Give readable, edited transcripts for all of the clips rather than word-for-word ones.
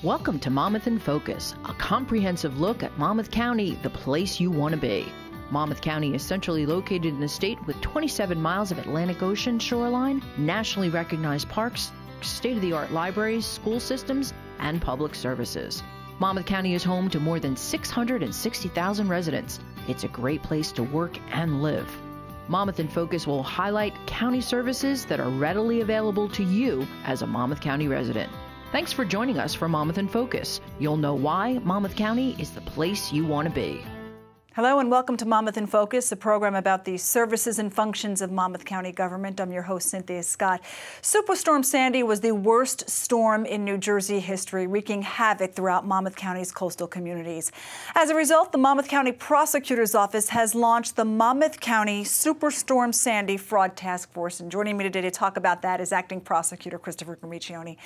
Welcome to Monmouth in Focus, a comprehensive look at Monmouth County, the place you want to be. Monmouth County is centrally located in the state with 27 miles of Atlantic Ocean shoreline, nationally recognized parks, state-of-the-art libraries, school systems, and public services. Monmouth County is home to more than 660,000 residents. It's a great place to work and live. Monmouth in Focus will highlight county services that are readily available to you as a Monmouth County resident. Thanks for joining us for Monmouth in Focus. You'll know why Monmouth County is the place you want to be. Hello and welcome to Monmouth in Focus, a program about the services and functions of Monmouth County government. I'm your host, Cynthia Scott. Superstorm Sandy was the worst storm in New Jersey history, wreaking havoc throughout Monmouth County's coastal communities. As a result, the Monmouth County Prosecutor's Office has launched the Monmouth County Superstorm Sandy Fraud Task Force. And joining me today to talk about that is Acting Prosecutor Christopher Gramiccioni.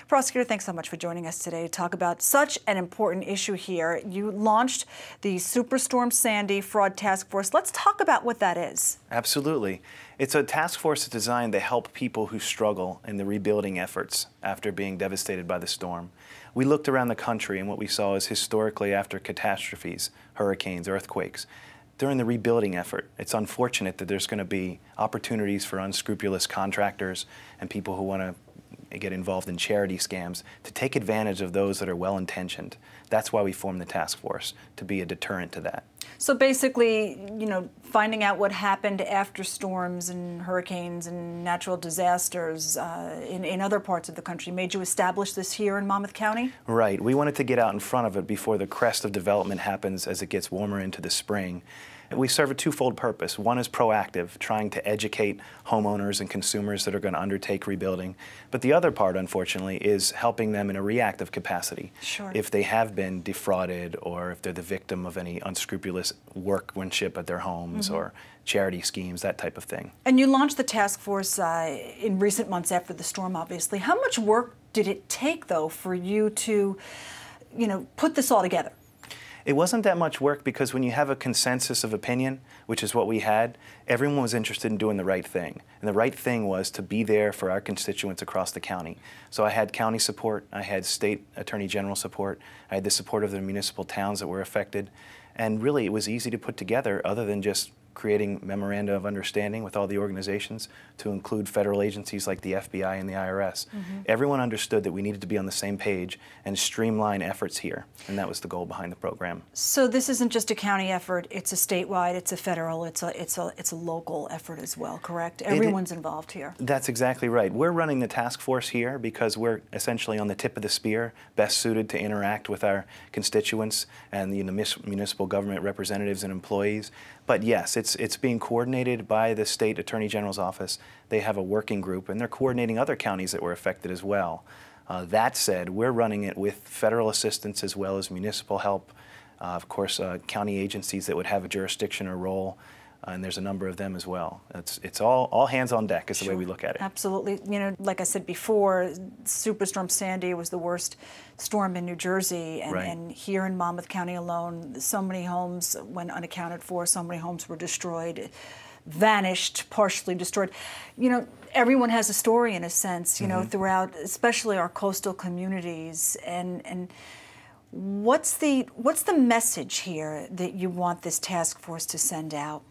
Prosecutor, thanks so much for joining us today to talk about such an important issue here. You launched the Superstorm Sandy Fraud Task Force. Let's talk about what that is. Absolutely. It's a task force designed to help people who struggle in the rebuilding efforts after being devastated by the storm. We looked around the country and what we saw is historically after catastrophes, hurricanes, earthquakes, during the rebuilding effort, it's unfortunate that there's going to be opportunities for unscrupulous contractors and people who want to get involved in charity scams to take advantage of those that are well-intentioned. That's why we formed the task force, to be a deterrent to that. So basically, finding out what happened after storms and hurricanes and natural disasters in other parts of the country made you establish this here in Monmouth County? Right. We wanted to get out in front of it before the crest of development happens as it gets warmer into the spring. We serve a twofold purpose. One is proactive, trying to educate homeowners and consumers that are going to undertake rebuilding. But the other part, unfortunately, is helping them in a reactive capacity. Sure. If they have been defrauded or if they're the victim of any unscrupulous workmanship at their homes or charity schemes, that type of thing. And you launched the task force in recent months after the storm, obviously. How much work did it take, though, for you to, put this all together? It wasn't that much work because when you have a consensus of opinion, which is what we had, everyone was interested in doing the right thing. And the right thing was to be there for our constituents across the county. So I had county support, I had state attorney general support, I had the support of the municipal towns that were affected. And really it was easy to put together other than just creating memoranda of understanding with all the organizations to include federal agencies like the FBI and the IRS. Everyone understood that we needed to be on the same page and streamline efforts here, and that was the goal behind the program. So this isn't just a county effort, it's a statewide, it's a federal, it's a local effort as well, correct? Everyone's involved here. That's exactly right. We're running the task force here because we're essentially on the tip of the spear, best suited to interact with our constituents and the municipal government representatives and employees. But yes, it's being coordinated by the state attorney general's office. They have a working group, and they're coordinating other counties that were affected as well. That said, we're running it with federal assistance as well as municipal help. Of course, county agencies that would have a jurisdiction or role, and there's a number of them as well. It's all hands on deck is the way we look at it. Absolutely. Like I said before, Superstorm Sandy was the worst storm in New Jersey, and here in Monmouth County alone, so many homes went unaccounted for, so many homes were destroyed, vanished, partially destroyed. Everyone has a story in a sense, throughout, especially our coastal communities. And what's the message here that you want this task force to send out?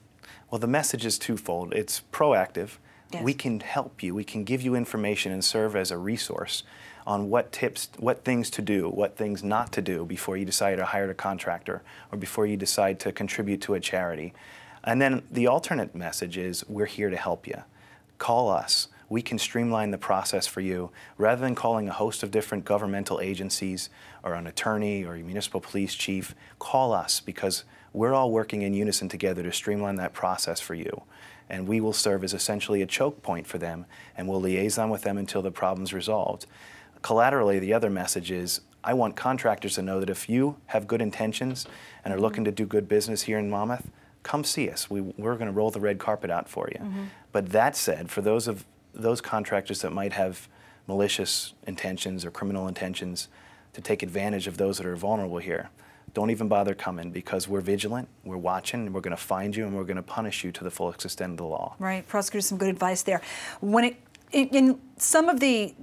Well, the message is twofold. It's proactive. Yes. We can help you. We can give you information and serve as a resource on what things to do, what things not to do before you decide to hire a contractor or before you decide to contribute to a charity. And then the alternate message is we're here to help you. Call us. We can streamline the process for you. Rather than calling a host of different governmental agencies or an attorney or a municipal police chief, call us because we're all working in unison together to streamline that process for you. And we will serve as essentially a choke point for them, and we'll liaison with them until the problem's resolved. Collaterally, the other message is I want contractors to know that if you have good intentions and are looking to do good business here in Monmouth, come see us. We're going to roll the red carpet out for you. But that said, for those contractors that might have malicious intentions or criminal intentions to take advantage of those that are vulnerable here, don't even bother coming because we're vigilant, we're watching, and we're going to find you and we're going to punish you to the fullest extent of the law. Right. Prosecutor, some good advice there. When it In some of the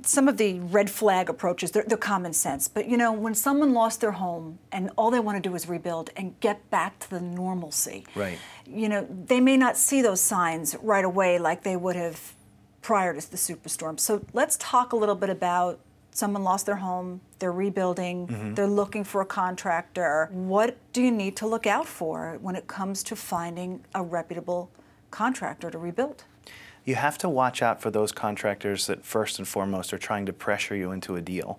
red flag approaches, they're common sense. But you know, when someone lost their home and all they want to do is rebuild and get back to the normalcy, right? You know, they may not see those signs right away like they would have prior to the superstorm. So let's talk a little bit about someone lost their home, they're rebuilding, they're looking for a contractor. What do you need to look out for when it comes to finding a reputable contractor to rebuild? You have to watch out for those contractors that first and foremost are trying to pressure you into a deal.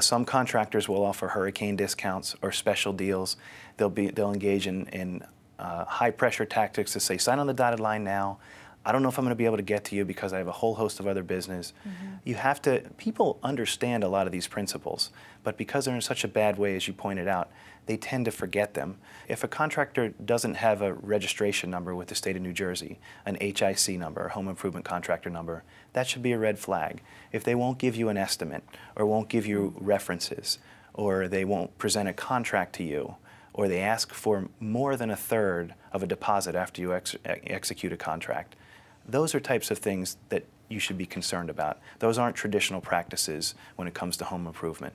Some contractors will offer hurricane discounts or special deals. They'll engage in high pressure tactics to say, sign on the dotted line now. I don't know if I'm going to be able to get to you because I have a whole host of other business. You have to, people understand a lot of these principles, but because they're in such a bad way, as you pointed out, they tend to forget them. If a contractor doesn't have a registration number with the state of New Jersey, an HIC number, a home improvement contractor number, that should be a red flag. If they won't give you an estimate, or won't give you references, or they won't present a contract to you, or they ask for more than a third of a deposit after you execute a contract, those are types of things that you should be concerned about. Those aren't traditional practices when it comes to home improvement.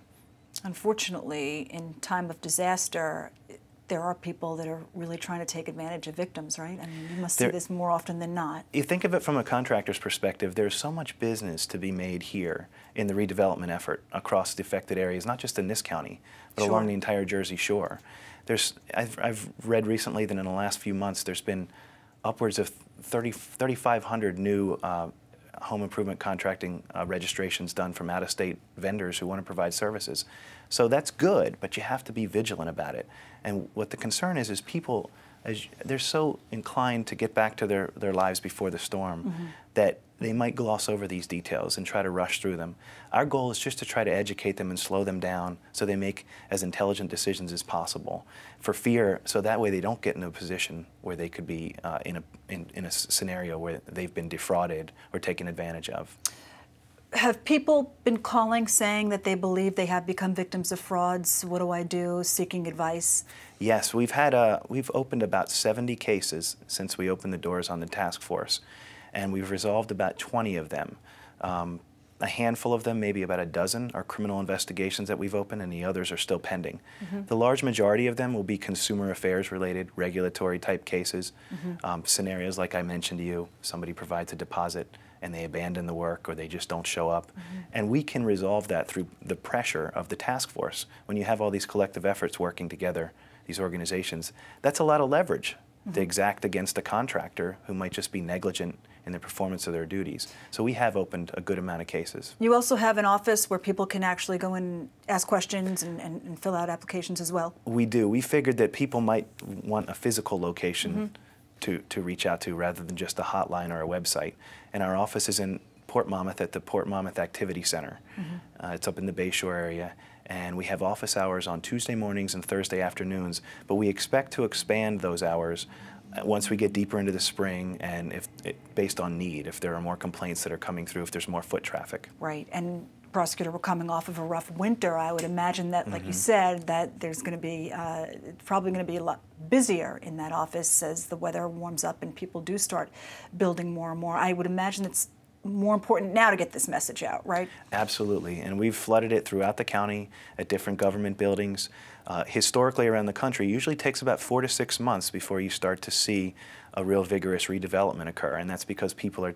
Unfortunately, in time of disaster, there are people that are really trying to take advantage of victims, right? I mean, you must see this more often than not. You think of it from a contractor's perspective, there's so much business to be made here in the redevelopment effort across the affected areas, not just in this county, but along the entire Jersey Shore. I've read recently that in the last few months there's been upwards of 3,500 new home improvement contracting registrations done from out-of-state vendors who want to provide services. So that's good, but you have to be vigilant about it. And what the concern is people, they're so inclined to get back to their lives before the storm that they might gloss over these details and try to rush through them. Our goal is just to try to educate them and slow them down so they make as intelligent decisions as possible for fear, so that way they don't get in a position where they could be in a scenario where they've been defrauded or taken advantage of. Have people been calling saying that they believe they have become victims of frauds? What do I do? Seeking advice? Yes, we've opened about 70 cases since we opened the doors on the task force, and we've resolved about 20 of them. A handful of them, maybe about a dozen, are criminal investigations that we've opened, and the others are still pending. The large majority of them will be consumer affairs related, regulatory type cases, scenarios like I mentioned to you, somebody provides a deposit and they abandon the work or they just don't show up. And we can resolve that through the pressure of the task force. When you have all these collective efforts working together, these organizations, that's a lot of leverage to exact against a contractor who might just be negligent in the performance of their duties. So we have opened a good amount of cases. You also have an office where people can actually go and ask questions and fill out applications as well? We do. We figured that people might want a physical location to reach out to rather than just a hotline or a website. And our office is in Port Monmouth at the Port Monmouth Activity Center. It's up in the Bayshore area. And we have office hours on Tuesday mornings and Thursday afternoons, but we expect to expand those hours once we get deeper into the spring and based on need, if there are more complaints that are coming through, if there's more foot traffic. Right, and Prosecutor, we're coming off of a rough winter. I would imagine that, like you said, that there's going to be, probably going to be a lot busier in that office as the weather warms up and people do start building more and more. I would imagine it's more important now to get this message out, right? Absolutely, and we've flooded it throughout the county at different government buildings. Historically around the country, it usually takes about 4 to 6 months before you start to see a real vigorous redevelopment occur, and that's because people are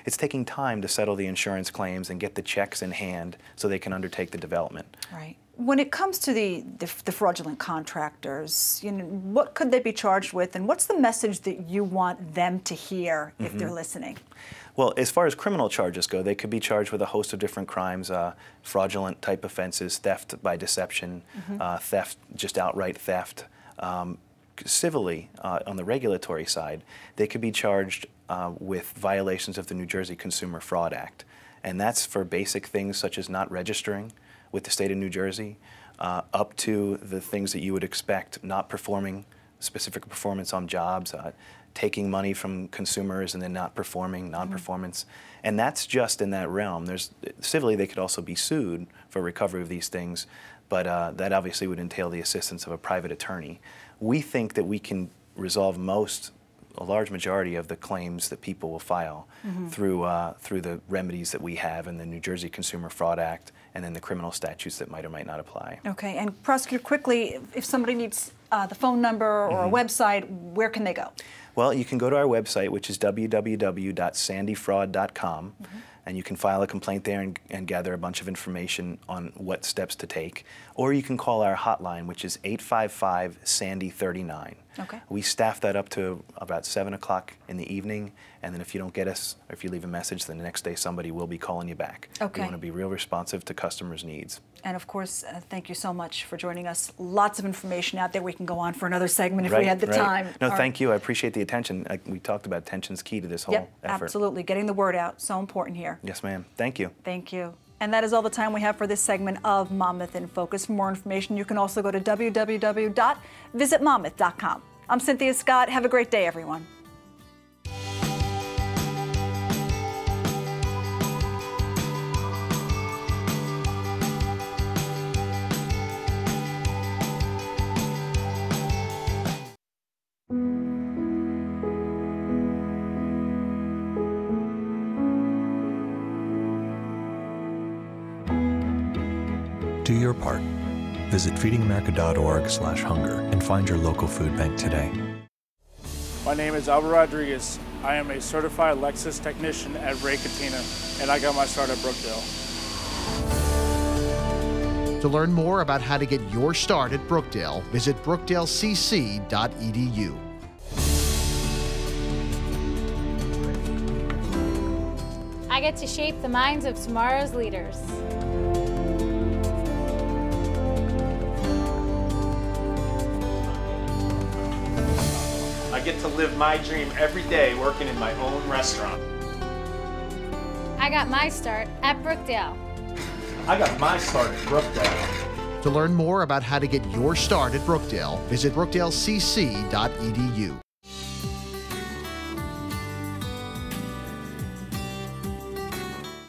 it's taking time to settle the insurance claims and get the checks in hand so they can undertake the development. Right. When it comes to the fraudulent contractors, you know, what could they be charged with, and what's the message that you want them to hear if they're listening? Well, as far as criminal charges go, they could be charged with a host of different crimes, fraudulent type offenses, theft by deception, theft, just outright theft. Civilly, on the regulatory side, they could be charged with violations of the New Jersey Consumer Fraud Act. And that's for basic things such as not registering with the state of New Jersey, up to the things that you would expect, not performing specific performance on jobs, taking money from consumers and then not performing, non-performance. And that's just in that realm. Civilly, they could also be sued for recovery of these things, but that obviously would entail the assistance of a private attorney. We think that we can resolve most a large majority of the claims that people will file through the remedies that we have in the New Jersey Consumer Fraud Act and then the criminal statutes that might or might not apply. Okay, and Prosecutor, quickly, if somebody needs the phone number or a website, where can they go? Well, you can go to our website, which is www.sandyfraud.com, and you can file a complaint there and gather a bunch of information on what steps to take. Or you can call our hotline, which is 855-SANDY-39. Okay. We staff that up to about 7 o'clock in the evening, and then if you don't get us, or if you leave a message, then the next day somebody will be calling you back. Okay. We want to be real responsive to customers' needs. And of course, thank you so much for joining us. Lots of information out there. We can go on for another segment if we had the time. No, thank you. I appreciate the attention. We talked about attention's key to this whole effort. Absolutely. Getting the word out, so important here. Yes, ma'am. Thank you. Thank you. And that is all the time we have for this segment of Monmouth in Focus. For more information, you can also go to www.visitmonmouth.com. I'm Cynthia Scott. Have a great day, everyone. Do your part. Visit feedingamerica.org/hunger and find your local food bank today. My name is Albert Rodriguez. I am a certified Lexus technician at Ray Katina, and I got my start at Brookdale. To learn more about how to get your start at Brookdale, visit brookdalecc.edu. I get to shape the minds of tomorrow's leaders. I get to live my dream every day working in my own restaurant. I got my start at Brookdale. I got my start at Brookdale. To learn more about how to get your start at Brookdale, visit brookdalecc.edu.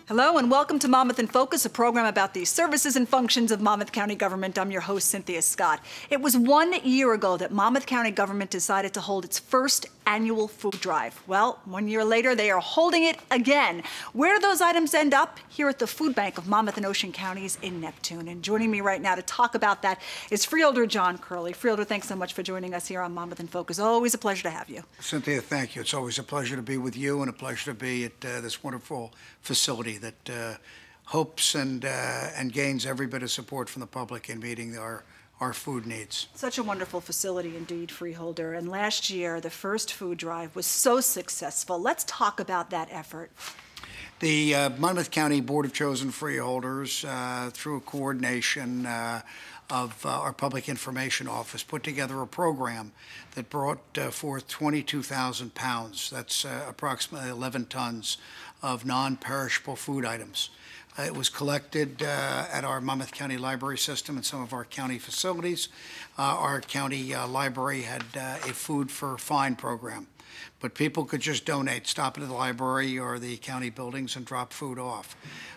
Hello and welcome to Monmouth in Focus, a program about the services and functions of Monmouth County government. I'm your host, Cynthia Scott. It was 1 year ago that Monmouth County government decided to hold its first annual food drive. Well, 1 year later, they are holding it again. Where do those items end up? Here at the Food Bank of Monmouth and Ocean Counties in Neptune. And joining me right now to talk about that is Freeholder John Curley. Freeholder, thanks so much for joining us here on Monmouth in Focus. Always a pleasure to have you. Cynthia, thank you. It's always a pleasure to be with you and a pleasure to be at this wonderful facility that hopes and gains every bit of support from the public in meeting our food needs. Such a wonderful facility indeed, Freeholder. And last year, the first food drive was so successful. Let's talk about that effort. The Monmouth County Board of Chosen Freeholders, through a coordination of our Public Information Office, put together a program that brought forth 22,000 pounds. That's approximately 11 tons of non-perishable food items. It was collected at our Monmouth County Library System and some of our county facilities. Our county library had a Food for Fine program, but people could just donate, stop at the library or the county buildings and drop food off.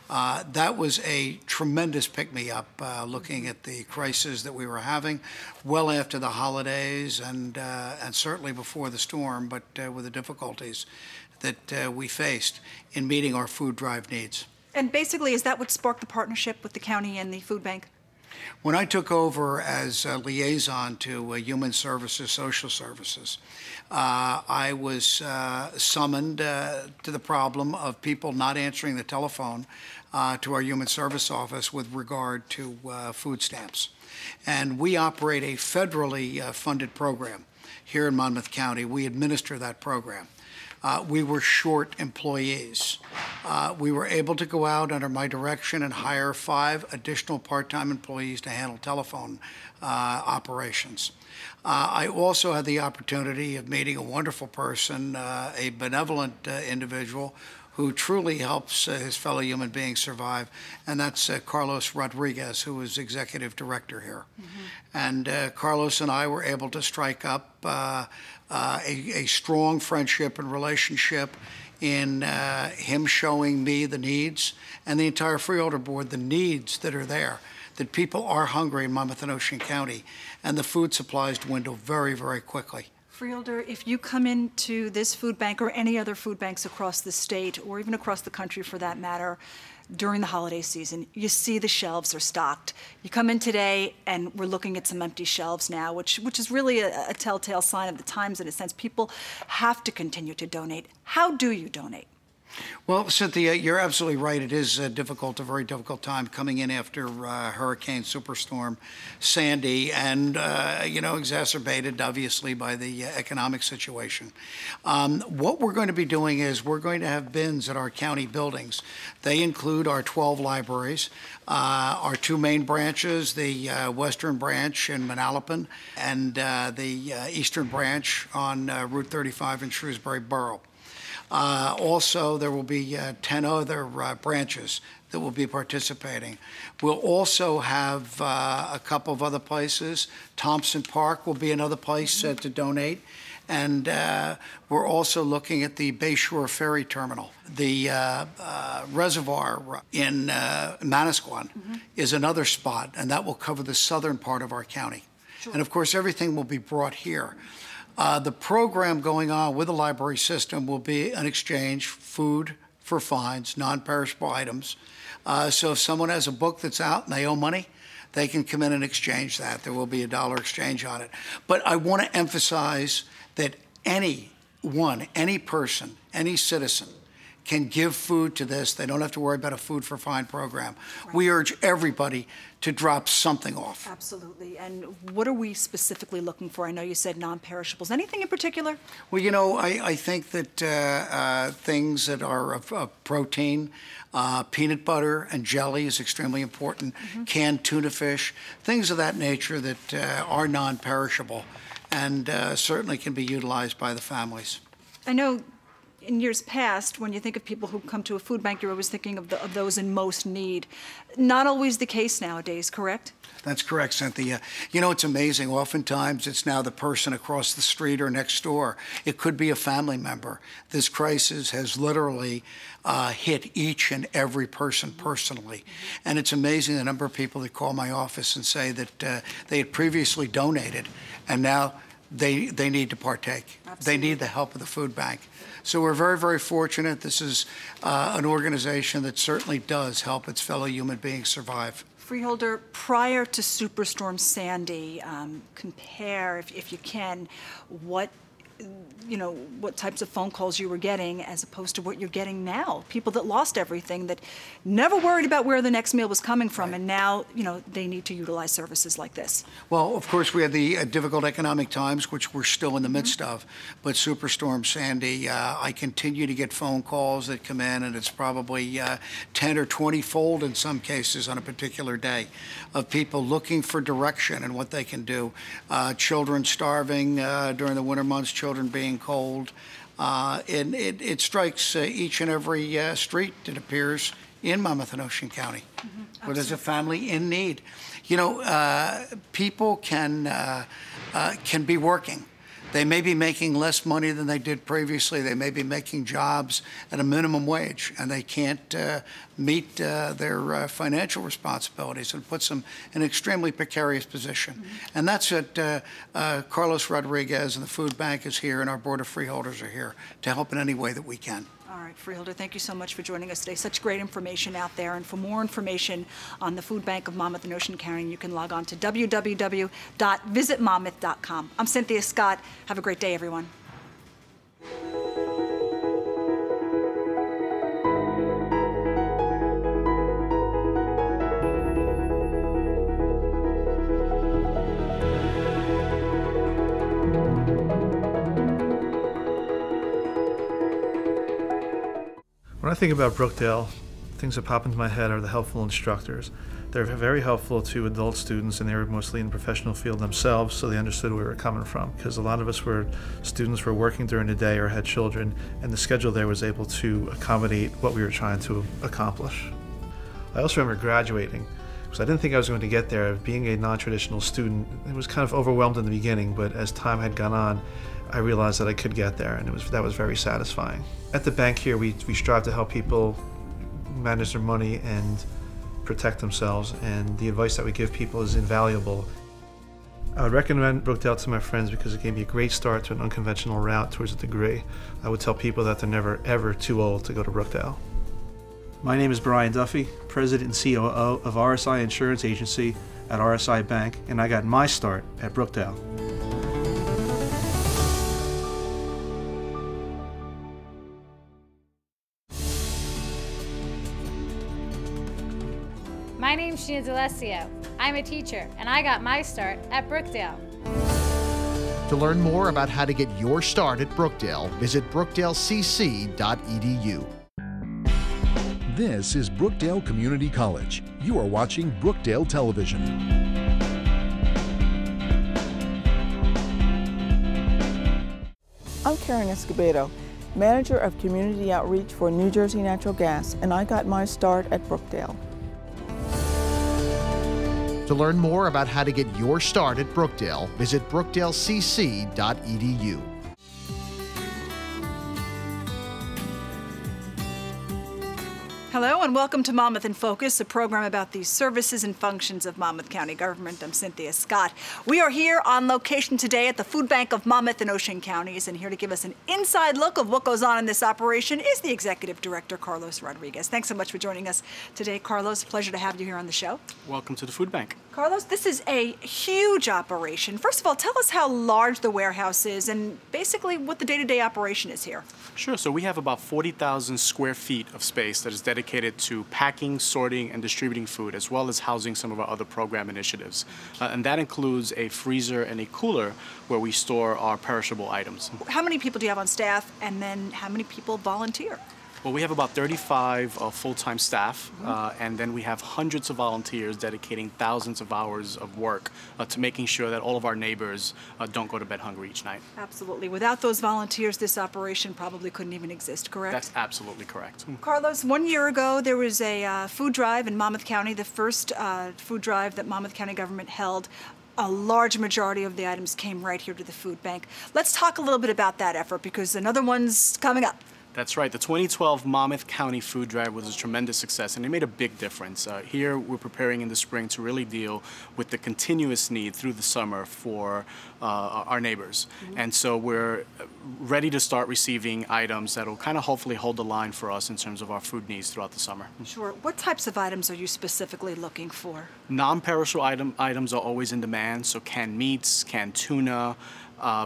That was a tremendous pick-me-up, looking at the crisis that we were having well after the holidays and certainly before the storm, but with the difficulties that we faced in meeting our food drive needs. And basically, is that what sparked the partnership with the county and the food bank? When I took over as a liaison to Human Services, Social Services, I was summoned to the problem of people not answering the telephone to our Human Service Office with regard to food stamps. And we operate a federally funded program here in Monmouth County. We administer that program. We were short employees. We were able to go out under my direction and hire 5 additional part-time employees to handle telephone operations. I also had the opportunity of meeting a wonderful person, a benevolent individual who truly helps his fellow human beings survive, and that's Carlos Rodriguez, who is executive director here. And Carlos and I were able to strike up a strong friendship and relationship in him showing me the needs and the entire Freeholder Board the needs that are there, that people are hungry in Monmouth and Ocean County, and the food supplies dwindle very, very quickly. Freeholder, if you come into this food bank or any other food banks across the state, or even across the country for that matter, during the holiday season, you see the shelves are stocked. You come in today and we're looking at some empty shelves now, which is really a telltale sign of the times in a sense. People have to continue to donate. How do you donate? Well, Cynthia, you're absolutely right. It is a very difficult time coming in after Hurricane Superstorm Sandy, and exacerbated obviously by the economic situation. What we're going to be doing is we're going to have bins at our county buildings. They include our 12 libraries, our 2 main branches, the western branch in Manalapan and the eastern branch on Route 35 in Shrewsbury Borough. Also, there will be 10 other branches that will be participating. We'll also have a couple of other places. Thompson Park will be another place to donate. And we're also looking at the Bayshore Ferry Terminal. The reservoir in Manasquan is another spot, and that will cover the southern part of our county. Sure. And of course, everything will be brought here. The program going on with the library system will be an exchange, food for fines, non-perishable items. So if someone has a book that's out and they owe money, they can come in and exchange that. There will be a dollar exchange on it. But I want to emphasize that anyone, any person, any citizen can give food to this. They don't have to worry about a food for fine program. Right. We urge everybody to drop something off. Absolutely. And what are we specifically looking for? I know you said non-perishables. Anything in particular? Well, I think that things that are of protein, peanut butter and jelly is extremely important. Canned tuna fish, things of that nature that are non-perishable and certainly can be utilized by the families. I know in years past, when you think of people who come to a food bank, you're always thinking of those in most need. Not always the case nowadays, correct? That's correct, Cynthia. It's amazing. Oftentimes, it's now the person across the street or next door. It could be a family member. This crisis has literally hit each and every person personally. And it's amazing the number of people that call my office and say that they had previously donated, and now they need to partake. Absolutely. They need the help of the food bank. So we're very, very fortunate. This is an organization that certainly does help its fellow human beings survive. Freeholder, prior to Superstorm Sandy, compare, if you can, what types of phone calls you were getting as opposed to what you're getting now. People that lost everything, that never worried about where the next meal was coming from, right. And now, they need to utilize services like this. Well, of course, we had the difficult economic times, which we're still in the midst of, but Superstorm Sandy, I continue to get phone calls that come in, and it's probably 10 or 20-fold in some cases on a particular day, of people looking for direction and what they can do. Children starving during the winter months, children being cold. And it strikes each and every street, it appears, in Monmouth and Ocean County, where there's a family in need. People can be working. They may be making less money than they did previously. They may be making jobs at a minimum wage, and they can't meet their financial responsibilities, and puts them in an extremely precarious position. And that's what Carlos Rodriguez and the Food Bank is here, and our Board of Freeholders are here to help in any way that we can. All right, Freeholder, thank you so much for joining us today. Such great information out there. And for more information on the Food Bank of Monmouth and Ocean County, you can log on to www.visitmonmouth.com. I'm Cynthia Scott. Have a great day, everyone. When I think about Brookdale, things that pop into my head are the helpful instructors. They're very helpful to adult students, and they were mostly in the professional field themselves, so they understood where we were coming from. Because a lot of us were students, were working during the day or had children, and the schedule there was able to accommodate what we were trying to accomplish. I also remember graduating, because I didn't think I was going to get there. Being a non-traditional student, it was kind of overwhelmed in the beginning, but as time had gone on, I realized that I could get there, and that was very satisfying. At the bank here, we strive to help people manage their money and protect themselves, and the advice that we give people is invaluable. I would recommend Brookdale to my friends because it gave me a great start to an unconventional route towards a degree. I would tell people that they're never, ever too old to go to Brookdale. My name is Brian Duffy, President and COO of RSI Insurance Agency at RSI Bank, and I got my start at Brookdale. My name's Sheena D'Alessio. I'm a teacher, and I got my start at Brookdale. To learn more about how to get your start at Brookdale, visit brookdalecc.edu. This is Brookdale Community College. You are watching Brookdale Television. I'm Karen Escobedo, Manager of Community Outreach for New Jersey Natural Gas, and I got my start at Brookdale. To learn more about how to get your start at Brookdale, visit brookdalecc.edu. Hello and welcome to Monmouth in Focus, a program about the services and functions of Monmouth County government. I'm Cynthia Scott. We are here on location today at the FoodBank of Monmouth and Ocean Counties, and here to give us an inside look of what goes on in this operation is the Executive Director, Carlos Rodriguez. Thanks so much for joining us today, Carlos. Pleasure to have you here on the show. Welcome to the FoodBank. Carlos, this is a huge operation. First of all, tell us how large the warehouse is and basically what the day-to-day operation is here. Sure. So we have about 40,000 square feet of space that is dedicated to packing, sorting, and distributing food, as well as housing some of our other program initiatives. And that includes a freezer and a cooler where we store our perishable items. How many people do you have on staff, and then how many people volunteer? Well, we have about 35 full-time staff, and then we have hundreds of volunteers dedicating thousands of hours of work to making sure that all of our neighbors don't go to bed hungry each night. Absolutely. Without those volunteers, this operation probably couldn't even exist, correct? That's absolutely correct. Carlos, 1 year ago, there was a food drive in Monmouth County, the first food drive that Monmouth County government held. A large majority of the items came right here to the food bank. Let's talk a little bit about that effort because another one's coming up. That's right. The 2012 Monmouth County Food Drive was a tremendous success, and it made a big difference. Here, we're preparing in the spring to really deal with the continuous need through the summer for our neighbors. And so we're ready to start receiving items that will kind of hopefully hold the line for us in terms of our food needs throughout the summer. Sure. What types of items are you specifically looking for? Non-perishable items are always in demand, so canned meats, canned tuna,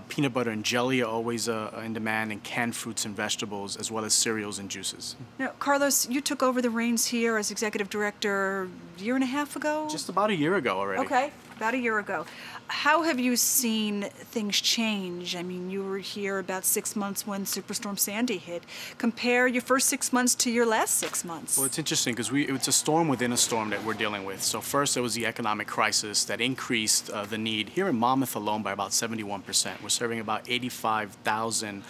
peanut butter and jelly are always in demand, and canned fruits and vegetables, as well as cereals and juices. Now, Carlos, you took over the reins here as executive director a year and a half ago? Just about a year ago already. Okay, about a year ago. How have you seen things change? I mean, you were here about 6 months when Superstorm Sandy hit. Compare your first 6 months to your last 6 months. Well, it's interesting because it's a storm within a storm that we're dealing with. So first, there was the economic crisis that increased the need here in Monmouth alone by about 71%. We're serving about 85,000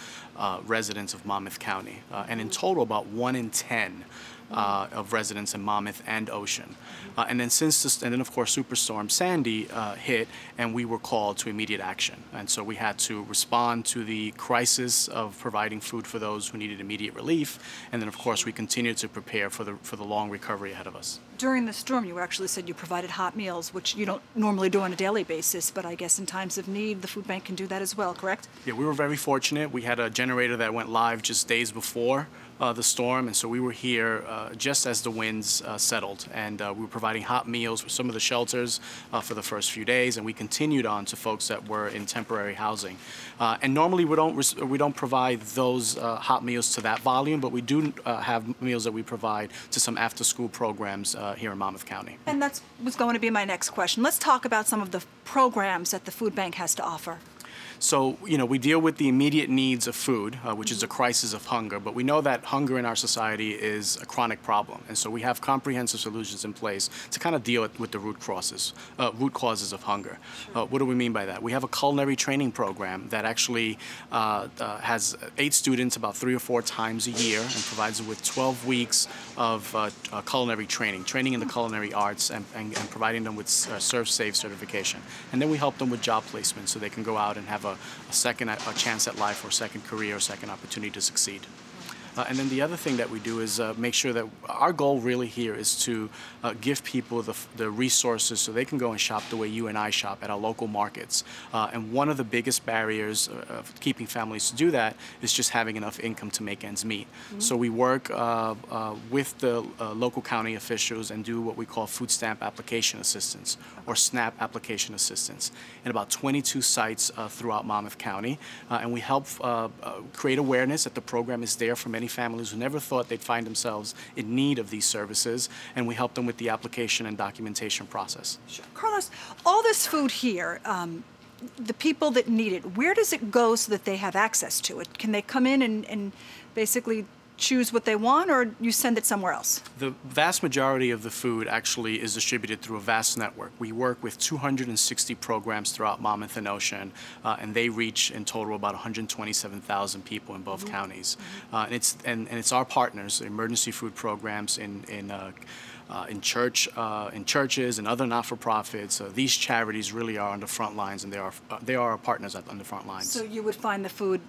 residents of Monmouth County, and in total, about 1 in 10 of residents in Monmouth and Ocean. And then of course Superstorm Sandy hit, and we were called to immediate action. And so we had to respond to the crisis of providing food for those who needed immediate relief. And then of course we continued to prepare for the long recovery ahead of us. During the storm, you actually said you provided hot meals, which you don't normally do on a daily basis, but I guess in times of need, the food bank can do that as well, correct? Yeah, we were very fortunate. We had a generator that went live just days before the storm, and so we were here just as the winds settled, and we were providing hot meals for some of the shelters for the first few days, and we continued on to folks that were in temporary housing. And normally we don't provide those hot meals to that volume, but we do have meals that we provide to some after-school programs here in Monmouth County. And that was going to be my next question. Let's talk about some of the programs that the food bank has to offer. So, we deal with the immediate needs of food, which is a crisis of hunger, but we know that hunger in our society is a chronic problem. And so we have comprehensive solutions in place to kind of deal with the root causes of hunger. What do we mean by that? We have a culinary training program that actually has 8 students about 3 or 4 times a year and provides them with 12 weeks of culinary training in the culinary arts, and providing them with Serve Safe certification. And then we help them with job placement so they can go out and have a second chance at life, or second career, or second opportunity to succeed. And then the other thing that we do is make sure that our goal really here is to give people the resources so they can go and shop the way you and I shop at our local markets. And one of the biggest barriers of keeping families to do that is just having enough income to make ends meet. So we work with the local county officials and do what we call food stamp application assistance, or SNAP application assistance, in about 22 sites throughout Monmouth County. And we help create awareness that the program is there for many families who never thought they'd find themselves in need of these services, and we help them with the application and documentation process. Sure. Carlos, all this food here, the people that need it, where does it go so that they have access to it? Can they come in and basically choose what they want, or you send it somewhere else? The vast majority of the food actually is distributed through a vast network. We work with 260 programs throughout Monmouth and Ocean, and they reach in total about 127,000 people in both counties. And it's our partners, the emergency food programs in churches and other not-for-profits. These charities really are on the front lines, and they are our partners on the front lines. So you would find the food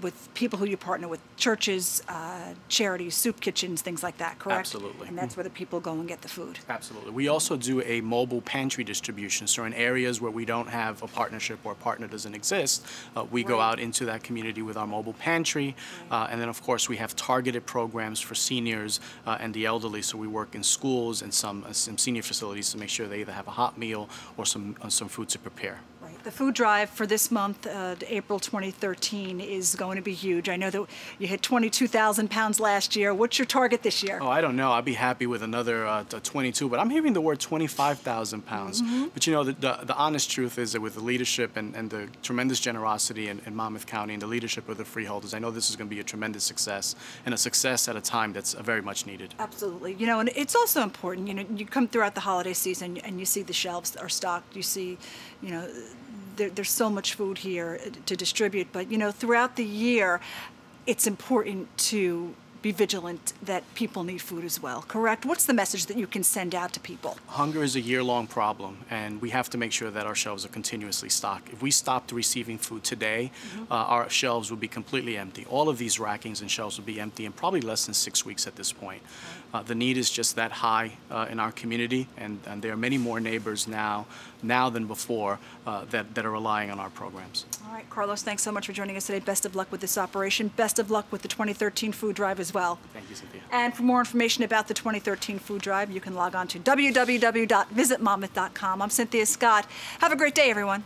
with people who you partner with, churches, charities, soup kitchens, things like that, correct? Absolutely. And that's where the people go and get the food. Absolutely. We also do a mobile pantry distribution. So in areas where we don't have a partnership or a partner doesn't exist, we go out into that community with our mobile pantry. And then, of course, we have targeted programs for seniors and the elderly. So we work in schools and some senior facilities to make sure they either have a hot meal or some food to prepare. Right. The food drive for this month, April 2013, is going to be huge. I know that you hit 22,000 pounds last year. What's your target this year? Oh, I don't know. I'd be happy with another 22, but I'm hearing the word 25,000 pounds. But you know, the honest truth is that with the leadership and the tremendous generosity in Monmouth County and the leadership of the Freeholders, I know this is going to be a tremendous success, and a success at a time that's very much needed. Absolutely. You know, and it's also important, you know, you come throughout the holiday season and you see the shelves are stocked, you see, you know, there's so much food here to distribute, but, you know, throughout the year, it's important to be vigilant that people need food as well, correct? What's the message that you can send out to people? Hunger is a year-long problem, and we have to make sure that our shelves are continuously stocked. If we stopped receiving food today, our shelves would be completely empty. All of these rackings and shelves would be empty in probably less than 6 weeks at this point. The need is just that high in our community, and there are many more neighbors now than before that are relying on our programs. All right, Carlos, thanks so much for joining us today. Best of luck with this operation. Best of luck with the 2013 food drive as well. Thank you, Cynthia. And for more information about the 2013 food drive, you can log on to www.visitmonmouth.com. I'm Cynthia Scott. Have a great day, everyone.